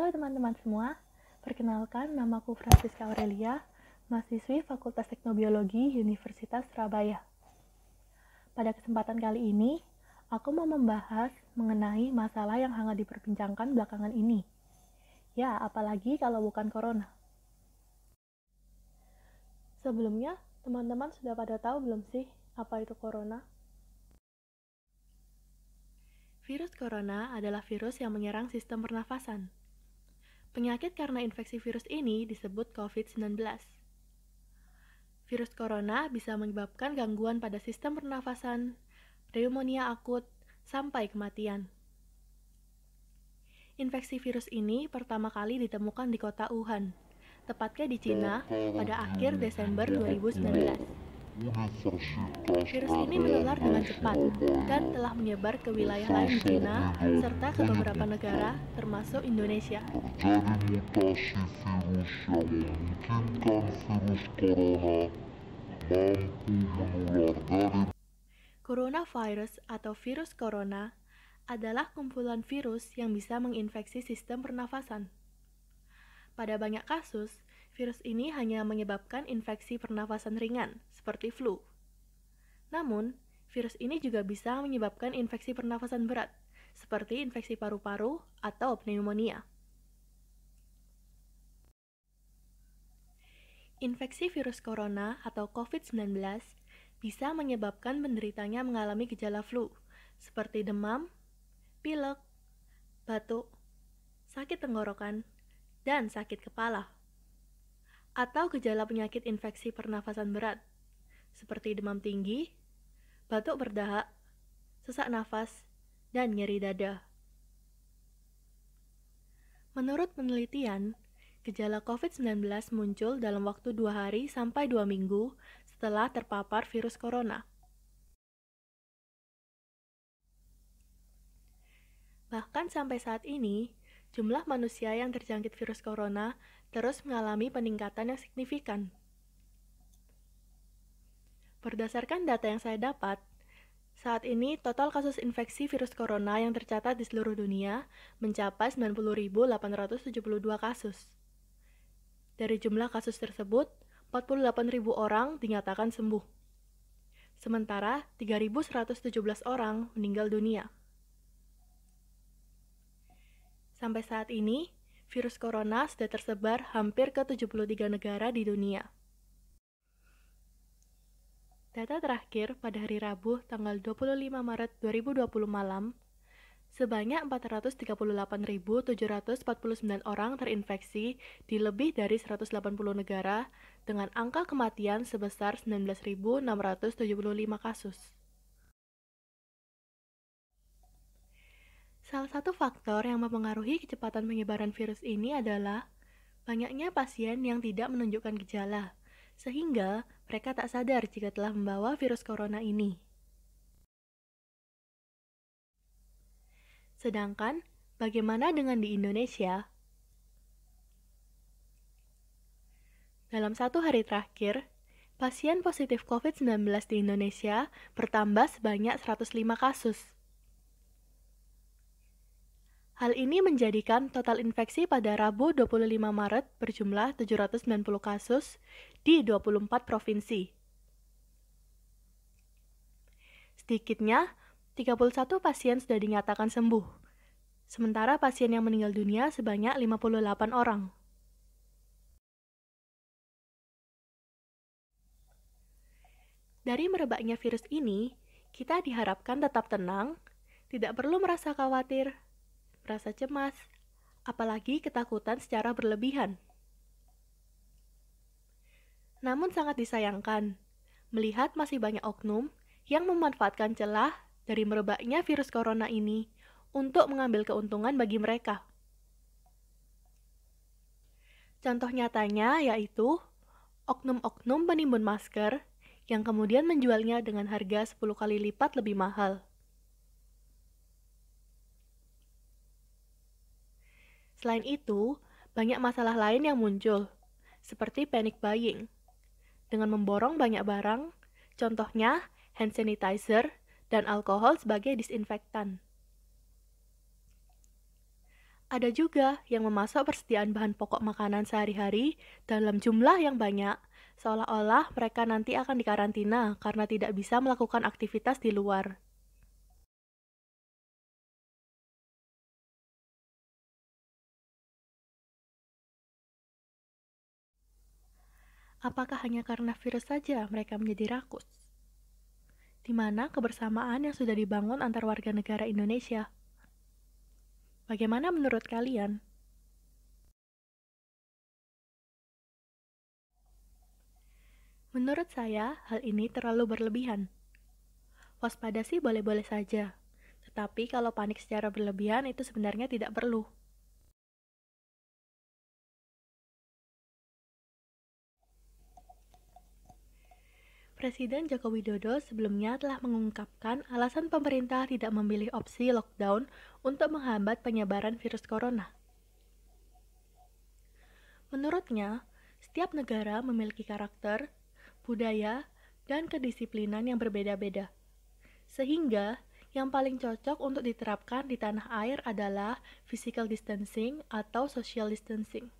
Halo teman-teman semua, perkenalkan namaku Francisca Aurelia, mahasiswi Fakultas Teknobiologi Universitas Surabaya. Pada kesempatan kali ini, aku mau membahas mengenai masalah yang hangat diperbincangkan belakangan ini. Ya, apalagi kalau bukan corona. Sebelumnya, teman-teman sudah pada tahu belum sih apa itu corona? Virus corona adalah virus yang menyerang sistem pernafasan. Penyakit karena infeksi virus ini disebut COVID-19. Virus corona bisa menyebabkan gangguan pada sistem pernafasan, pneumonia akut, sampai kematian. Infeksi virus ini pertama kali ditemukan di kota Wuhan, tepatnya di Cina pada akhir Desember 2019. Virus ini menular dengan cepat dan telah menyebar ke wilayah lain di Cina serta ke beberapa negara termasuk Indonesia. Terjadi mutasi virus yang memungkinkan virus corona mampu menular dari Coronavirus atau virus corona adalah kumpulan virus yang bisa menginfeksi sistem pernafasan. Pada banyak kasus, virus ini hanya menyebabkan infeksi pernafasan ringan, seperti flu. Namun, virus ini juga bisa menyebabkan infeksi pernafasan berat, seperti infeksi paru-paru atau pneumonia. Infeksi virus corona atau COVID-19 bisa menyebabkan penderitanya mengalami gejala flu, seperti demam, pilek, batuk, sakit tenggorokan, dan sakit kepala. Atau gejala penyakit infeksi pernafasan berat, seperti demam tinggi, batuk berdahak, sesak nafas, dan nyeri dada. Menurut penelitian, gejala COVID-19 muncul dalam waktu 2 hari sampai 2 minggu setelah terpapar virus corona. Bahkan sampai saat ini, jumlah manusia yang terjangkit virus corona terus mengalami peningkatan yang signifikan. Berdasarkan data yang saya dapat, saat ini total kasus infeksi virus corona yang tercatat di seluruh dunia mencapai 90.872 kasus. Dari jumlah kasus tersebut, 48.000 orang dinyatakan sembuh. Sementara 3.117 orang meninggal dunia. Sampai saat ini, virus corona sudah tersebar hampir ke 73 negara di dunia. Data terakhir pada hari Rabu tanggal 25 Maret 2020 malam, sebanyak 438.749 orang terinfeksi di lebih dari 180 negara dengan angka kematian sebesar 19.675 kasus. Salah satu faktor yang mempengaruhi kecepatan penyebaran virus ini adalah banyaknya pasien yang tidak menunjukkan gejala, sehingga mereka tak sadar jika telah membawa virus corona ini. Sedangkan, bagaimana dengan di Indonesia? Dalam 1 hari terakhir, pasien positif COVID-19 di Indonesia bertambah sebanyak 105 kasus. Hal ini menjadikan total infeksi pada Rabu 25 Maret berjumlah 790 kasus di 24 provinsi. Sedikitnya, 31 pasien sudah dinyatakan sembuh, sementara pasien yang meninggal dunia sebanyak 58 orang. Dari merebaknya virus ini, kita diharapkan tetap tenang, tidak perlu merasa khawatir, merasa cemas, apalagi ketakutan secara berlebihan. Namun sangat disayangkan, melihat masih banyak oknum yang memanfaatkan celah dari merebaknya virus corona ini untuk mengambil keuntungan bagi mereka. Contoh nyatanya yaitu oknum-oknum penimbun masker yang kemudian menjualnya dengan harga 10 kali lipat lebih mahal. Selain itu, banyak masalah lain yang muncul, seperti panic buying. Dengan memborong banyak barang, contohnya hand sanitizer dan alkohol sebagai disinfektan. Ada juga yang memasok persediaan bahan pokok makanan sehari-hari dalam jumlah yang banyak, seolah-olah mereka nanti akan dikarantina karena tidak bisa melakukan aktivitas di luar. Apakah hanya karena virus saja mereka menjadi rakus? Di mana kebersamaan yang sudah dibangun antar warga negara Indonesia? Bagaimana menurut kalian? Menurut saya, hal ini terlalu berlebihan. Waspada sih boleh-boleh saja, tetapi kalau panik secara berlebihan itu sebenarnya tidak perlu. Presiden Joko Widodo sebelumnya telah mengungkapkan alasan pemerintah tidak memilih opsi lockdown untuk menghambat penyebaran virus corona. Menurutnya, setiap negara memiliki karakter, budaya, dan kedisiplinan yang berbeda-beda. Sehingga, yang paling cocok untuk diterapkan di tanah air adalah physical distancing atau social distancing.